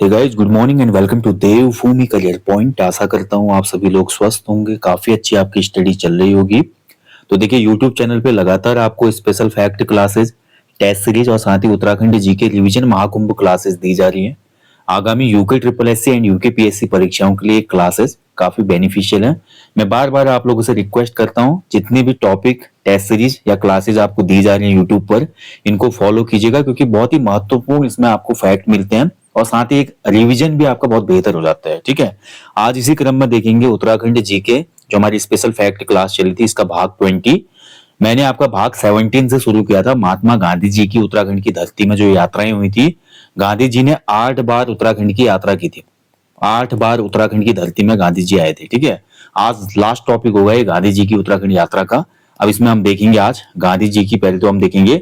Hey guys, good morning and welcome to Devbhoomi career point. आशा करता हूँ आप सभी लोग स्वस्थ होंगे, काफी अच्छी आपकी स्टडी चल रही होगी। तो देखिए, यूट्यूब चैनल पे लगातार आपको special fact classes, test series और साथ ही Uttarakhand GK revision Mahakumbh classes दी जा रही हैं। आगामी UK triple S C and UK PSC परीक्षाओं के लिए क्लासेस काफी बेनिफिशियल है। मैं बार बार आप लोगों से रिक्वेस्ट करता हूँ, जितनी भी टॉपिक, टेस्ट सीरीज या क्लासेस आपको दी जा रही है यूट्यूब पर, इनको फॉलो कीजिएगा, क्योंकि बहुत ही महत्वपूर्ण इसमें आपको फैक्ट मिलते हैं और साथ ही एक रिवीजन भी आपका बहुत बेहतर हो जाता है। ठीक है, आज इसी क्रम में देखेंगे उत्तराखंड जीके, जो हमारी स्पेशल फैक्ट क्लास चली थी, इसका भाग 20। मैंने आपका भाग 17 से शुरू किया था। महात्मा गांधी जी की उत्तराखंड की धरती में जो यात्राएं हुई थी, गांधी जी ने 8 बार उत्तराखंड की यात्रा की थी। 8 बार उत्तराखंड की धरती में गांधी जी आए थे। ठीक है, आज लास्ट टॉपिक होगा ये गांधी जी की उत्तराखंड यात्रा का। अब इसमें हम देखेंगे आज गांधी जी की, पहले तो हम देखेंगे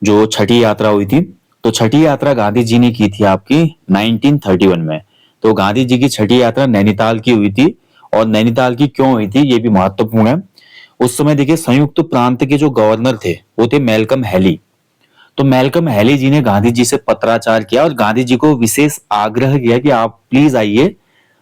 जो छठी यात्रा हुई थी। तो छठी यात्रा गांधी जी ने की थी आपकी 1931 में। तो गांधी जी की छठी यात्रा नैनीताल की हुई थी। और नैनीताल की क्यों हुई थी ये भी महत्वपूर्ण है। उस समय देखिए, संयुक्त प्रांत के जो गवर्नर थे वो थे मैल्कम हैली। तो मैल्कम हैली जी ने गांधी जी से पत्राचार किया और गांधी जी को विशेष आग्रह किया कि आप प्लीज आइए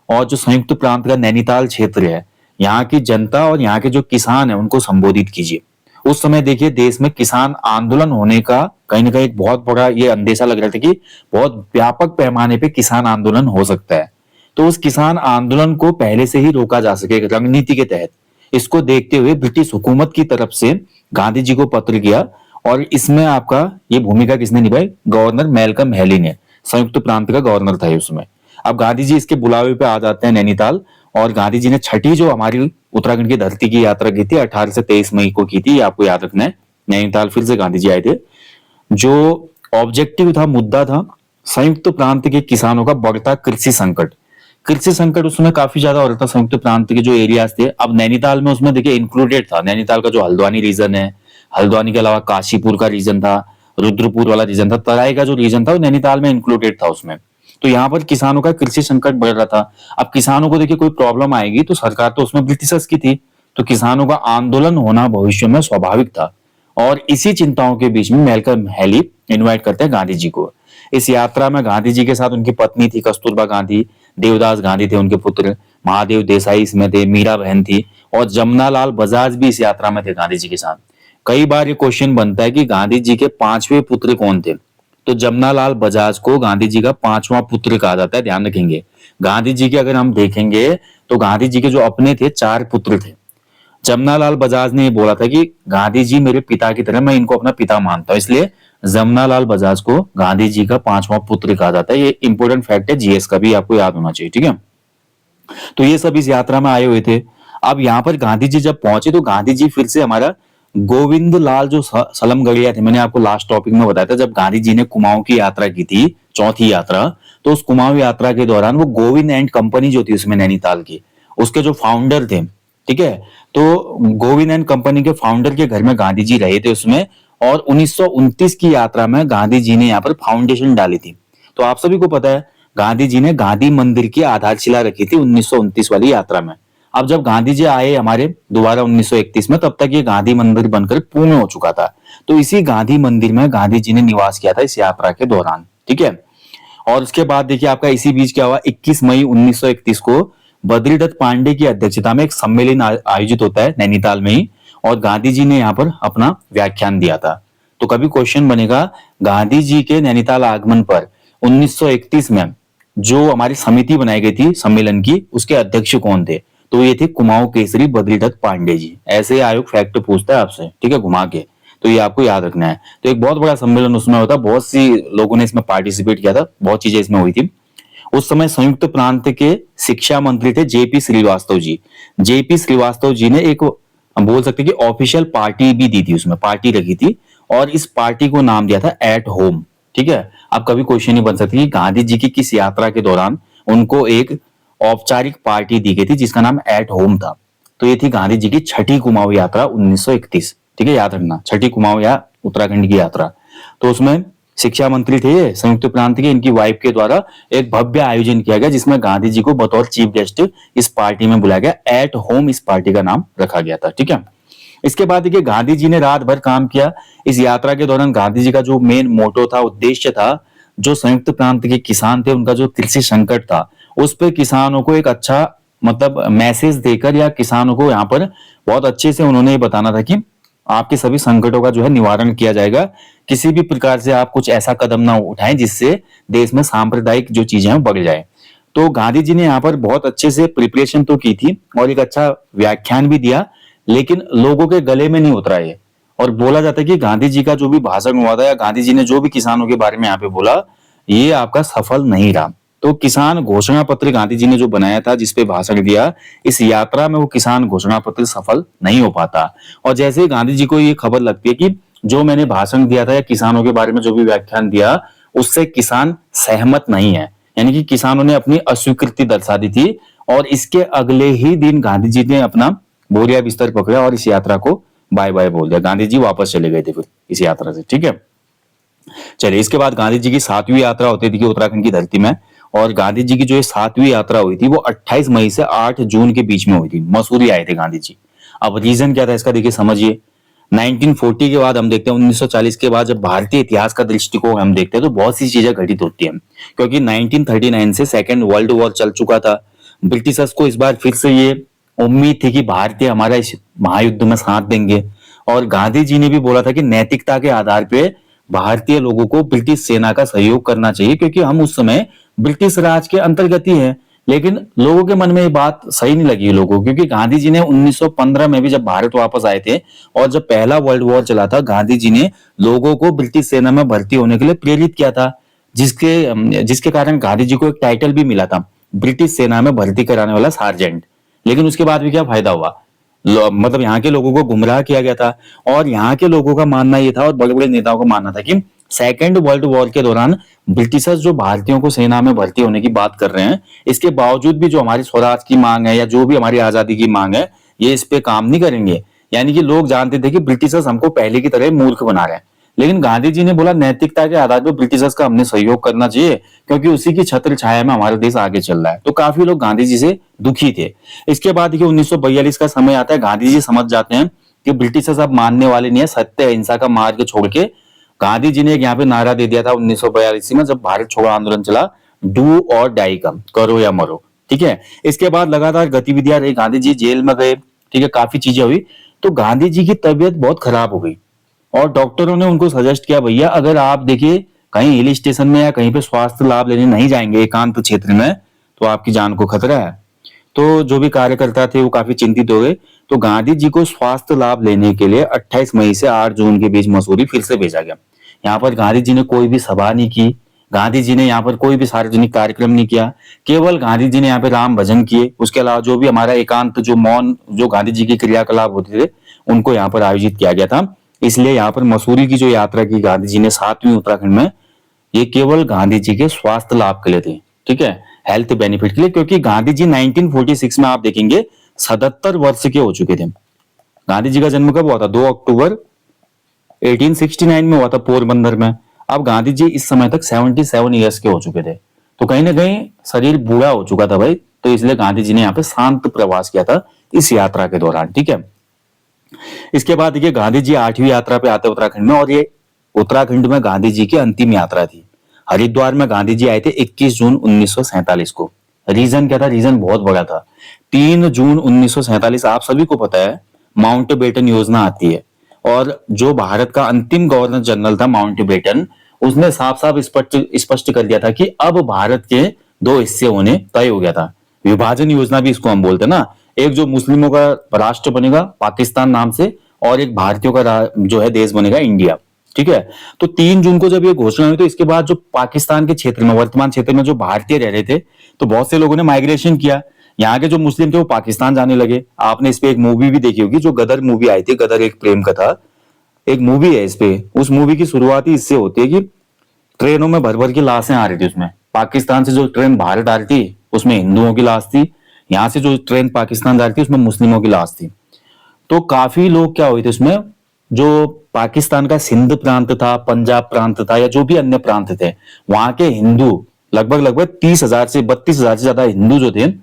और जो संयुक्त प्रांत का नैनीताल क्षेत्र है, यहाँ की जनता और यहाँ के जो किसान है उनको संबोधित कीजिए। उस समय देखिए, देश में किसान आंदोलन होने का कहीं ना कहीं एक बहुत बड़ा ये अंदेशा लग रहा था कि बहुत व्यापक पैमाने पे किसान आंदोलन हो सकता है। तो उस किसान आंदोलन को पहले से ही रोका जा सके रणनीति के तहत, इसको देखते हुए ब्रिटिश हुकूमत की तरफ से गांधी जी को पत्र किया। और इसमें आपका ये भूमिका किसने निभाई? गवर्नर मैल्कम हैली ने। संयुक्त प्रांत का गवर्नर था उसमें। अब गांधी जी इसके बुलावे पे आ जाते हैं नैनीताल, और गांधी जी ने छठी जो हमारी उत्तराखंड की धरती की यात्रा की थी 18 से 23 मई को की थी, ये आपको याद रखना है। नैनीताल फिर से गांधी जी आए थे। जो ऑब्जेक्टिव था, मुद्दा था, संयुक्त प्रांत के किसानों का बढ़ता कृषि संकट। कृषि संकट उसमें काफी ज्यादा हो रहा था संयुक्त प्रांत के जो एरियाज थे। अब नैनीताल में उसमें देखिए इंक्लूडेड था, नैनीताल का जो हल्द्वानी रीजन है, हल्द्वानी के अलावा काशीपुर का रीजन था, रुद्रपुर वाला रीजन था, तराई का जो रीजन था वो नैनीताल में इंक्लूडेड था उसमें। तो यहाँ पर किसानों का कृषि संकट बढ़ रहा था। अब किसानों को देखिए कोई प्रॉब्लम आएगी तो सरकार तो उसमें ब्रिटिशर्स की थी, तो किसानों का आंदोलन होना भविष्य में स्वाभाविक था। और इसी चिंताओं के बीच में मैल्कम हैली इनवाइट करते हैं गांधी जी को। इस यात्रा में गांधी जी के साथ उनकी पत्नी थी कस्तूरबा गांधी, देवदास गांधी थे उनके पुत्र, महादेव देसाई इसमें थे, मीरा बहन थी, और जमनालाल बजाज भी इस यात्रा में थे गांधी जी के साथ। कई बार ये क्वेश्चन बनता है कि गांधी जी के 5वें पुत्र कौन थे? तो जमनालाल बजाज को गांधी जी का 5वां पुत्र कहा जाता है, ध्यान रखेंगे। गांधी जी के अगर हम देखेंगे तो गांधी जी के जो अपने थे 4 पुत्र थे। जमनालाल बजाज ने बोला था कि गांधी जी मेरे पिता की तरह, मैं इनको अपना पिता मानता हूं, इसलिए जमनालाल बजाज को गांधी जी का 5वां पुत्र कहा जाता है। ये इंपॉर्टेंट फैक्ट है, जीएस का भी आपको याद होना चाहिए। ठीक है, तो ये सब इस यात्रा में आए हुए थे। अब यहाँ पर गांधी जी जब पहुंचे तो गांधी जी फिर से हमारा गोविंद लाल जो सलमगढ़िया थे, मैंने आपको लास्ट टॉपिक में बताया था, जब गांधी जी ने कुमाऊं की यात्रा की थी, चौथी यात्रा, तो उस कुमाऊं यात्रा के दौरान वो गोविंद एंड कंपनी जो थी उसमें नैनीताल की, उसके जो फाउंडर थे, ठीक है, तो गोविंद एंड कंपनी के फाउंडर के घर में गांधी जी रहे थे उसमें। और 1929 की यात्रा में गांधी जी ने यहाँ पर फाउंडेशन डाली थी। तो आप सभी को पता है गांधी जी ने गांधी मंदिर की आधारशिला रखी थी 1929 वाली यात्रा में। अब जब गांधी जी आए हमारे दोबारा 1931 में, तब तक ये गांधी मंदिर बनकर पूर्ण हो चुका था। तो इसी गांधी मंदिर में गांधी जी ने निवास किया था इस यात्रा के दौरान। ठीक है, और उसके बाद देखिए आपका इसी बीच क्या हुआ, 21 मई 1931 को बद्रीदत्त पांडे की अध्यक्षता में एक सम्मेलन आयोजित होता है नैनीताल में ही, और गांधी जी ने यहाँ पर अपना व्याख्यान दिया था। तो कभी क्वेश्चन बनेगा, गांधी जी के नैनीताल आगमन पर 1931 में जो हमारी समिति बनाई गई थी सम्मेलन की, उसके अध्यक्ष कौन थे? तो ये थे कुमाऊं केसरी बद्रीदत्त पांडे जी। ऐसे आयोग फैक्ट पूछता है आपसे, ठीक है, घुमा के, तो ये आपको याद रखना है। तो एक बहुत बड़ा सम्मेलन उसमें होता, बहुत सी लोगों ने इसमें पार्टिसिपेट किया था, बहुत चीजें इसमें हुई थी। उस समय संयुक्त प्रांत के शिक्षा मंत्री थे जेपी श्रीवास्तव जी। जेपी श्रीवास्तव जी ने एक, हम बोल सकते हैं कि ऑफिशियल पार्टी भी दी थी, उसमें पार्टी रखी थी, और इस पार्टी को नाम दिया था एट होम। ठीक है, अब कभी क्वेश्चन ही बन सकती है गांधी जी की किस यात्रा के दौरान उनको एक औपचारिक पार्टी दी गई थी जिसका नाम एट होम था। तो ये थी गांधी जी की छठी कुमाऊं यात्रा 1931। ठीक है, याद रखना, छठी कुमाऊं या उत्तराखंड की यात्रा। तो उसमें शिक्षा मंत्री थे संयुक्त प्रांत के, इनकी वाइफ के द्वारा एक भव्य आयोजन किया गया जिसमें गांधी जी को बतौर चीफ गेस्ट इस पार्टी में बुलाया गया। एट होम इस पार्टी का नाम रखा गया था। ठीक है, इसके बाद देखिए गांधी जी ने रात भर काम किया। इस यात्रा के दौरान गांधी जी का जो मेन मोटो था, उद्देश्य था, जो संयुक्त प्रांत के किसान थे उनका जो कृषि संकट था उस पे किसानों को एक अच्छा मतलब मैसेज देकर या किसानों को यहाँ पर बहुत अच्छे से उन्होंने ये बताना था कि आपके सभी संकटों का जो है निवारण किया जाएगा, किसी भी प्रकार से आप कुछ ऐसा कदम ना उठाएं जिससे देश में सांप्रदायिक जो चीजें हैं बढ़ जाए। तो गांधी जी ने यहाँ पर बहुत अच्छे से प्रिपरेशन तो की थी और एक अच्छा व्याख्यान भी दिया, लेकिन लोगों के गले में नहीं उतरा ये। और बोला जाता है कि गांधी जी का जो भी भाषण हुआ था या गांधी जी ने जो भी किसानों के बारे में यहाँ पे बोला, ये आपका सफल नहीं रहा। तो किसान घोषणा पत्र गांधी जी ने जो बनाया था जिसपे भाषण दिया, इस यात्रा में वो किसान घोषणा पत्र सफल नहीं हो पाता। और जैसे ही गांधी जी को ये खबर लगती है कि जो मैंने भाषण दिया था या किसानों के बारे में जो भी व्याख्यान दिया उससे किसान सहमत नहीं है, यानी कि किसानों ने अपनी अस्वीकृति दर्शा दी थी। और इसके अगले ही दिन गांधी जी ने अपना बोरिया बिस्तर पकड़ा और इस यात्रा को बाय बाय बोल दिया। गांधी जी वापस चले गए थे फिर इस यात्रा से, ठीक है। चलिए, इसके बाद गांधी जी की 7वीं यात्रा होती थी कि उत्तराखंड की धरती में, और गांधी जी की जो 7वीं यात्रा हुई थी वो 28 मई से 8 जून के बीच में हुई थी। मसूरी आए थे गांधी जी। अब रीजन क्या था इसका, देखिए समझिए। 1940 के बाद हम देखते हैं 1940 के बाद जब भारतीय इतिहास का दृष्टिकोण हम देखते हैं तो बहुत सी चीजें घटित होती हैं, क्योंकि 1939 से सेकेंड वर्ल्ड वॉर चल चुका था। ब्रिटिशर्स को इस बार फिर से ये उम्मीद थी कि भारतीय हमारा इस महायुद्ध में साथ देंगे, और गांधी जी ने भी बोला था कि नैतिकता के आधार पे भारतीय लोगों को ब्रिटिश सेना का सहयोग करना चाहिए, क्योंकि हम उस समय ब्रिटिश राज के अंतर्गत ही हैं। लेकिन लोगों के मन में ये बात सही नहीं लगी लोगों को, क्योंकि गांधी जी ने 1915 में भी जब भारत वापस आए थे और जब पहला वर्ल्ड वॉर चला था, गांधी जी ने लोगों को ब्रिटिश सेना में भर्ती होने के लिए प्रेरित किया था, जिसके जिसके कारण गांधी जी को एक टाइटल भी मिला था, ब्रिटिश सेना में भर्ती कराने वाला सार्जेंट। लेकिन उसके बाद भी क्या फायदा हुआ, मतलब यहाँ के लोगों को गुमराह किया गया था। और यहाँ के लोगों का मानना ये था और बड़े बड़े नेताओं का मानना था कि सेकेंड वर्ल्ड वॉर के दौरान ब्रिटिशर्स जो भारतीयों को सेना में भर्ती होने की बात कर रहे हैं, इसके बावजूद भी जो हमारी स्वराज की मांग है या जो भी हमारी आजादी की मांग है, ये इस पे काम नहीं करेंगे। यानी कि लोग जानते थे कि ब्रिटिशर्स हमको पहले की तरह मूर्ख बना रहे हैं। लेकिन गांधी जी ने बोला नैतिकता के आधार पर ब्रिटिशर्स का हमने सहयोग करना चाहिए, क्योंकि उसी की छत्र छाया में हमारा देश आगे चल रहा है। तो काफी लोग गांधी जी से दुखी थे। इसके बाद देखिए 1942 का समय आता है, गांधी जी समझ जाते हैं कि ब्रिटिशर्स अब मानने वाले नहीं है, सत्य अहिंसा का मार्ग छोड़ के गांधी जी ने एक यहाँ पे नारा दे दिया था 1942 में जब भारत छोड़ो आंदोलन चला, डू और डाई का, करो या मरो, ठीक है। इसके बाद लगातार गतिविधियां रही, गांधी जी जेल में गए, ठीक है, काफी चीजें हुई। तो गांधी जी की तबीयत बहुत खराब हो गई और डॉक्टरों ने उनको सजेस्ट किया, भैया अगर आप देखिए कहीं हिल स्टेशन में या कहीं पे स्वास्थ्य लाभ लेने नहीं जाएंगे एकांत क्षेत्र में, तो आपकी जान को खतरा है। तो जो भी कार्यकर्ता थे वो काफी चिंतित हो गए। तो गांधी जी को स्वास्थ्य लाभ लेने के लिए 28 मई से 8 जून के बीच मसूरी फिर से भेजा गया। यहाँ पर गांधी जी ने कोई भी सभा नहीं की, गांधी जी ने यहाँ पर कोई भी सार्वजनिक कार्यक्रम नहीं किया, केवल गांधी जी ने यहाँ पे राम भजन किए। उसके अलावा जो भी हमारा एकांत जो मौन जो गांधी जी के क्रियाकलाप होते थे उनको यहाँ पर आयोजित किया गया था। इसलिए यहाँ पर मसूरी की जो यात्रा की गांधी जी ने 7वीं उत्तराखंड में, ये केवल गांधी जी के स्वास्थ्य लाभ के लिए थी, ठीक है, हेल्थ बेनिफिट के लिए। क्योंकि गांधी जी 1946 में आप देखेंगे 77 वर्ष के हो चुके थे। गांधी जी का जन्म कब हुआ था, 2 अक्टूबर 1869 में हुआ था पोरबंदर में। अब गांधी जी इस समय तक 77 ईयर्स के हो चुके थे। तो कहीं ना कहीं शरीर बूढ़ा हो चुका था भाई, तो इसलिए गांधी जी ने यहाँ पे शांत प्रवास किया था इस यात्रा के दौरान, ठीक है। इसके बाद देखिए गांधी जी 8वीं यात्रा पे आते उत्तराखंड में, और ये उत्तराखंड में गांधी जी की अंतिम यात्रा थी। हरिद्वार में गांधी जी आए थे 21 जून 1947 को। रीजन क्या था, रीजन बहुत बड़ा था। 3 जून 1947 आप सभी को पता है माउंटबेटन योजना आती है, और जो भारत का अंतिम गवर्नर जनरल था माउंटबेटन, उसने साफ साफ स्पष्ट कर दिया था कि अब भारत के 2 हिस्से होने तय हो गया था। विभाजन योजना भी इसको हम बोलते हैं ना, एक जो मुस्लिमों का राष्ट्र बनेगा पाकिस्तान नाम से, और एक भारतीयों का जो है देश बनेगा इंडिया, ठीक है। तो 3 जून को जब ये घोषणा हुई तो इसके बाद जो पाकिस्तान के क्षेत्र में, वर्तमान क्षेत्र में जो भारतीय रह रहे थे, तो बहुत से लोगों ने माइग्रेशन किया। यहाँ के जो मुस्लिम थे वो पाकिस्तान जाने लगे। आपने इस पे एक मूवी भी देखी होगी, जो गदर मूवी आई थी, गदर एक प्रेम कथा, एक मूवी है इस पे। उस मूवी की शुरुआत ही इससे होती है कि ट्रेनों में भर भर की लाशें आ रही थी। उसमें पाकिस्तान से जो ट्रेन भारत आ रही थी उसमें हिंदुओं की लाश थी, यहाँ से जो ट्रेन पाकिस्तान जा रही थी उसमें मुस्लिमों की लाश थी। तो काफी लोग क्या हुए थे उसमें, जो पाकिस्तान का सिंध प्रांत था, पंजाब प्रांत था, या जो भी अन्य प्रांत थे, वहां के हिंदू लगभग 30,000 से 32,000 से ज्यादा हिंदू जो थे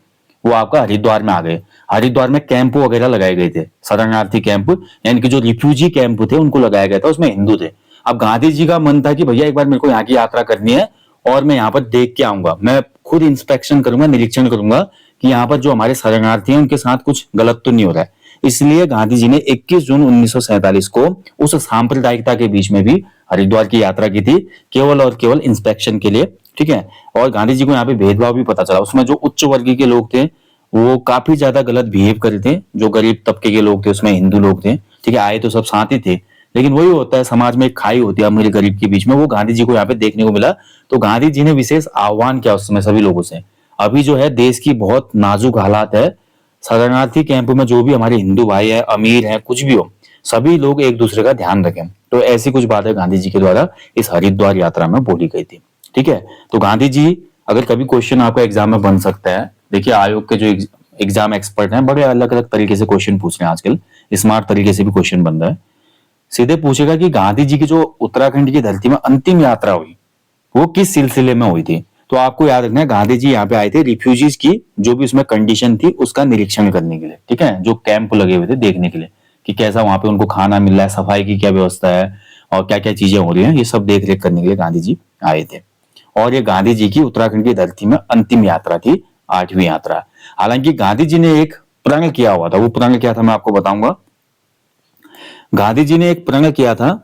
वो आपका हरिद्वार में आ गए। हरिद्वार में कैंप वगैरह लगाए गए थे, शरणार्थी कैंप, यानी कि जो रिफ्यूजी कैंप थे उनको लगाया गया था, उसमें हिंदू थे। अब गांधी जी का मन था कि भैया एक बार मेरे को यहाँ की यात्रा करनी है, और मैं यहाँ पर देख के आऊंगा, मैं खुद इंस्पेक्शन करूंगा, निरीक्षण करूंगा कि यहाँ पर जो हमारे शरणार्थी हैं उनके साथ कुछ गलत तो नहीं हो रहा है। इसलिए गांधी जी ने 21 जून 1947 को उस सांप्रदायिकता के बीच में भी हरिद्वार की यात्रा की थी, केवल और केवल इंस्पेक्शन के लिए। ठीक है। और गांधी जी को यहाँ पे भेदभाव भी पता चला, उसमें जो उच्च वर्गीय के लोग थे वो काफी ज्यादा गलत बिहेव कर रहे थे, जो गरीब तबके के लोग थे उसमें हिंदू लोग थे। ठीक है, आए तो सब साथ ही थे, लेकिन वही होता है समाज में एक खाई होती है अमीर गरीब के बीच में, वो गांधी जी को यहाँ पे देखने को मिला। तो गांधी जी ने विशेष आह्वान किया उस समय सभी लोगों से, अभी जो है देश की बहुत नाजुक हालात है, शरणार्थी कैंप में जो भी हमारे हिंदू भाई है, अमीर है, कुछ भी हो, सभी लोग एक दूसरे का ध्यान रखें। तो ऐसी कुछ बातें गांधी जी के द्वारा इस हरिद्वार यात्रा में बोली गई थी। ठीक है, तो गांधी जी, अगर कभी क्वेश्चन आपका एग्जाम में बन सकता है, देखिए आयोग के जो एग्जाम एक्सपर्ट हैं बड़े अलग अलग तरीके से क्वेश्चन पूछ रहे हैं आजकल, स्मार्ट तरीके से भी क्वेश्चन बन रहा है। सीधे पूछेगा कि गांधी जी की जो उत्तराखंड की धरती में अंतिम यात्रा हुई वो किस सिलसिले में हुई थी। तो आपको याद रखना है गांधी जी यहाँ पे आए थे रिफ्यूजीज की जो भी उसमें कंडीशन थी उसका निरीक्षण करने के लिए। ठीक है, जो कैंप लगे हुए थे देखने के लिए कि कैसा वहां पे उनको खाना मिल रहा है, सफाई की क्या व्यवस्था है और क्या क्या चीजें हो रही हैं, ये सब देख रेख करने के लिए गांधी जी आए थे। और ये गांधी जी की उत्तराखंड की धरती में अंतिम यात्रा थी, 8वीं यात्रा। हालांकि गांधी जी ने एक प्रण किया हुआ था, वो प्रण क्या था मैं आपको बताऊंगा। गांधी जी ने एक प्रण किया था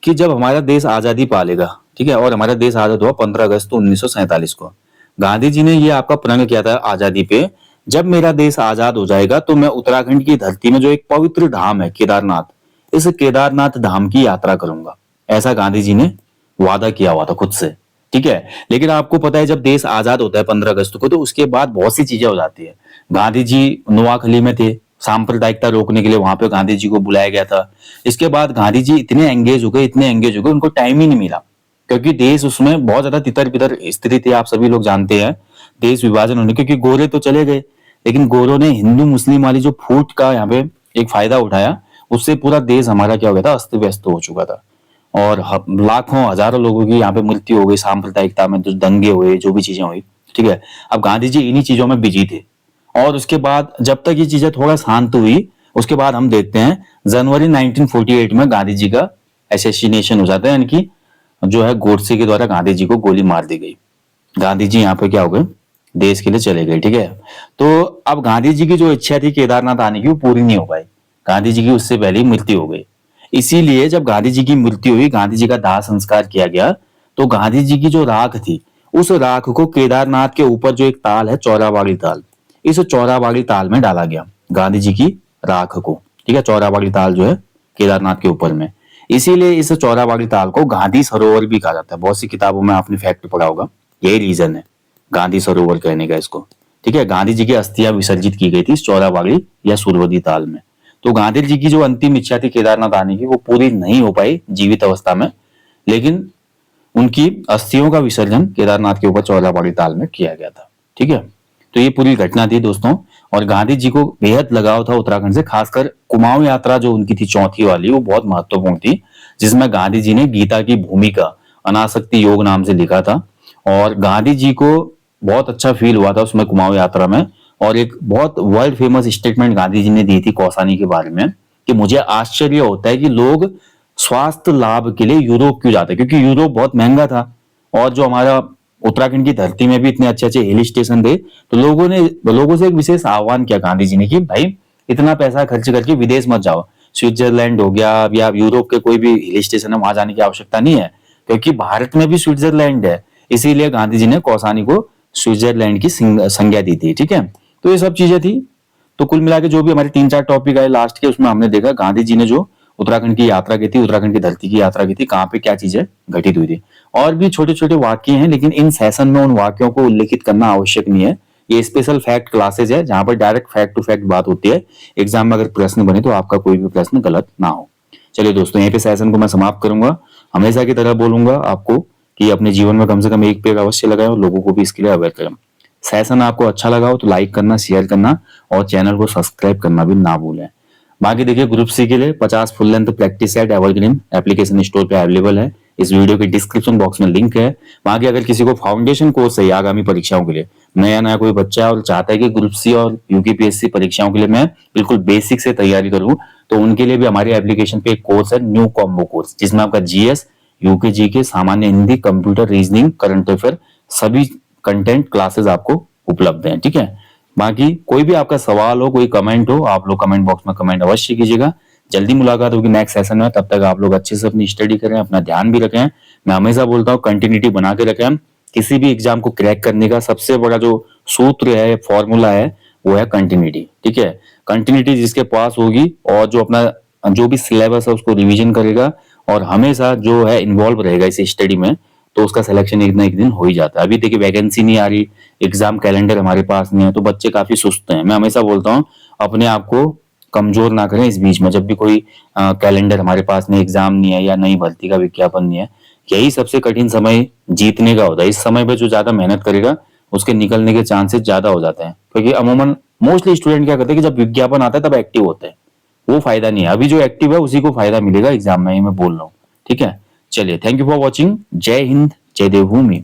कि जब हमारा देश आजादी पालेगा, ठीक है, और हमारा देश आजाद हुआ 15 अगस्त 1947 को, गांधी जी ने ये आपका प्रण किया था आजादी पे, जब मेरा देश आजाद हो जाएगा तो मैं उत्तराखंड की धरती में जो एक पवित्र धाम है केदारनाथ, इस केदारनाथ धाम की यात्रा करूंगा। ऐसा गांधी जी ने वादा किया हुआ था खुद से। ठीक है, लेकिन आपको पता है जब देश आजाद होता है 15 अगस्त को, तो उसके बाद बहुत सी चीजें हो जाती है। गांधी जी नोआखली में थे, सांप्रदायिकता रोकने के लिए वहां पे गांधी जी को बुलाया गया था। इसके बाद गांधी जी इतने एंगेज हो गए, इतने एंगेज हो गए, उनको टाइम ही नहीं मिला, क्योंकि देश उसमें बहुत ज्यादा तितर बितर स्थिति थी, आप सभी लोग जानते हैं, देश विभाजन होने, क्योंकि गोरे तो चले गए, लेकिन गोरों ने हिंदू मुस्लिम वाली जो फूट का यहाँ पे एक फायदा उठाया, उससे पूरा देश हमारा क्या हो गया था, अस्त व्यस्त हो चुका था। और लाखों हजारों लोगों की यहाँ पे मृत्यु हो गई, सांप्रदायिकता में जो दंगे हुए, जो भी चीजें हुई। ठीक है, अब गांधी जी इन्हीं चीजों में बिजी थे। और उसके बाद जब तक ये चीजें थोड़ा शांत हुई, उसके बाद हम देखते हैं जनवरी 1948 में गांधी जी का एसेसिनेशन हो जाता है, यानी कि जो है गोडसे के द्वारा गांधी जी को गोली मार दी गई। गांधी जी यहाँ पे क्या हो गए, देश के लिए चले गए। ठीक है, तो अब गांधी जी की जो इच्छा थी केदारनाथ आने की वो पूरी नहीं हो पाई, गांधी जी की उससे पहले ही मृत्यु हो गई। इसीलिए जब गांधी जी की मृत्यु हुई, गांधी जी का दाह संस्कार किया गया, तो गांधी जी की जो राख थी, उस राख को केदारनाथ के ऊपर जो एक ताल है चौराबाड़ी ताल, इस चौराबाड़ी ताल में डाला गया गांधी जी की राख को। ठीक है, चौराबाड़ी ताल जो है केदारनाथ के ऊपर में, इसीलिए इस चौराबाड़ी ताल को गांधी सरोवर भी कहा जाता है। बहुत सी किताबों में आपने फैक्ट पढ़ा होगा, यही रीजन है गांधी सरोवर कहने का इसको। ठीक है, गांधी जी की अस्थियां विसर्जित की गई थी इस चौराबाड़ी या सुरवदी ताल में। तो गांधी जी की जो अंतिम इच्छा थी केदारनाथ आने की वो पूरी नहीं हो पाई जीवित अवस्था में, लेकिन उनकी अस्थियों का विसर्जन केदारनाथ के ऊपर चौराबाड़ी ताल में किया गया था। ठीक है, तो ये पूरी घटना थी दोस्तों। और गांधी जी को बेहद लगाव था उत्तराखंड से, खासकर कुमाऊं यात्रा जो उनकी थी चौथी वाली, वो बहुत महत्वपूर्ण थी, जिसमें गांधी जी ने गीता की भूमिका अनासक्ति योग नाम से लिखा था। और गांधी जी को बहुत अच्छा फील हुआ था उसमें कुमाऊं यात्रा में। और एक बहुत world famous statement Gandhi ji ने दी थी कौसानी के बारे में, कि मुझे आश्चर्य होता है कि लोग स्वास्थ्य लाभ के लिए यूरोप क्यों जाते, क्योंकि यूरोप बहुत महंगा था और जो हमारा उत्तराखंड की धरती में भी इतने अच्छे अच्छे हिल स्टेशन थे। तो लोगों से एक विशेष आह्वान किया गांधी जी ने कि भाई इतना पैसा खर्च करके विदेश मत जाओ, स्विट्जरलैंड हो गया या यूरोप के कोई भी हिल स्टेशन है वहां जाने की आवश्यकता नहीं है, क्योंकि भारत में भी स्विट्जरलैंड है। इसीलिए गांधी जी ने कौसानी को स्विट्जरलैंड की संज्ञा दी थी। ठीक है, तो ये सब चीजें थी। तो कुल मिला के जो भी हमारे 3-4 टॉपिक आए लास्ट के, उसमें हमने देखा गांधी जी ने जो उत्तराखंड की यात्रा की थी, उत्तराखंड की धरती की यात्रा की थी, कहाँ पे क्या चीजें घटित हुई थी। और भी छोटे छोटे वाक्य हैं, लेकिन इन सेशन में उन वाक्यों को उल्लेखित करना आवश्यक नहीं है। ये स्पेशल फैक्ट क्लासेज है जहां पर डायरेक्ट फैक्ट टू फैक्ट बात होती है। एग्जाम में अगर प्रश्न बने तो आपका कोई भी प्रश्न गलत ना हो। चलिए दोस्तों, यहीं पे सेशन को मैं समाप्त करूंगा। हमेशा की तरह बोलूंगा आपको कि अपने जीवन में कम से कम एक पेड़ अवश्य लगाएं और लोगों को भी इसके लिए अवेयर करें। सेशन आपको अच्छा लगा हो तो लाइक करना, शेयर करना और चैनल को सब्सक्राइब करना भी ना भूलें। बाकी देखिए ग्रुप सी के लिए 50 full length practice set evergreen application store पे अवेलेबल है। इस वीडियो के डिस्क्रिप्शन बॉक्स में लिंक है। बाकी अगर किसी को फाउंडेशन कोर्स है आगामी परीक्षाओं के लिए, नया कोई बच्चा है और चाहता है कि ग्रुप सी और यूपीपीएससी परीक्षाओं के लिए मैं बिल्कुल बेसिक से तैयारी करूं, तो उनके लिए भी हमारी एप्लीकेशन पे एक कोर्स है, न्यू कॉम्बो कोर्स, जिसमें आपका जीएस, यूकेजी के सामान्य Hindi, computer, reasoning, current affair सभी कंटेंट क्लासेस आपको उपलब्ध हैं। ठीक है, बाकी कोई भी आपका सवाल हो, कोई कमेंट हो, आप लोग कमेंट बॉक्स में कमेंट अवश्य कीजिएगा। जल्दी मुलाकात होगी नेक्स्ट सेशन में, तब तक आप लोग अच्छे से अपनी स्टडी करें, अपना ध्यान भी रखें। मैं हमेशा बोलता हूँ कंटिन्यूटी बना के रखें। किसी भी एग्जाम को क्रैक करने का सबसे बड़ा जो सूत्र है, फॉर्मूला है, वो है कंटिन्यूटी। ठीक है, कंटिन्यूटी जिसके पास होगी और जो अपना जो भी सिलेबस है उसको रिवीजन करेगा और हमेशा जो है इन्वॉल्व रहेगा इस स्टडी में, तो उसका सिलेक्शन एक ना एक दिन हो ही जाता है। अभी देखिए वैकेंसी नहीं आ रही, एग्जाम कैलेंडर हमारे पास नहीं है, तो बच्चे काफी सुस्त हैं। मैं हमेशा बोलता हूँ अपने आप को कमजोर ना करें इस बीच में। जब भी कोई कैलेंडर हमारे पास नहीं, एग्जाम नहीं है या नई भर्ती का विज्ञापन नहीं है, यही सबसे कठिन समय जीतने का होता है। इस समय पे जो ज्यादा मेहनत करेगा उसके निकलने के चांसेस ज्यादा हो जाते हैं, क्योंकि अमूमन मोस्टली स्टूडेंट क्या करते हैं कि जब विज्ञापन आता है तब एक्टिव होते हैं। वो फायदा नहीं है, अभी जो एक्टिव है उसी को फायदा मिलेगा एग्जाम में, ये मैं बोल रहा हूँ। ठीक है, चलिए, थैंक यू फॉर वॉचिंग। जय हिंद, जय देवभूमि।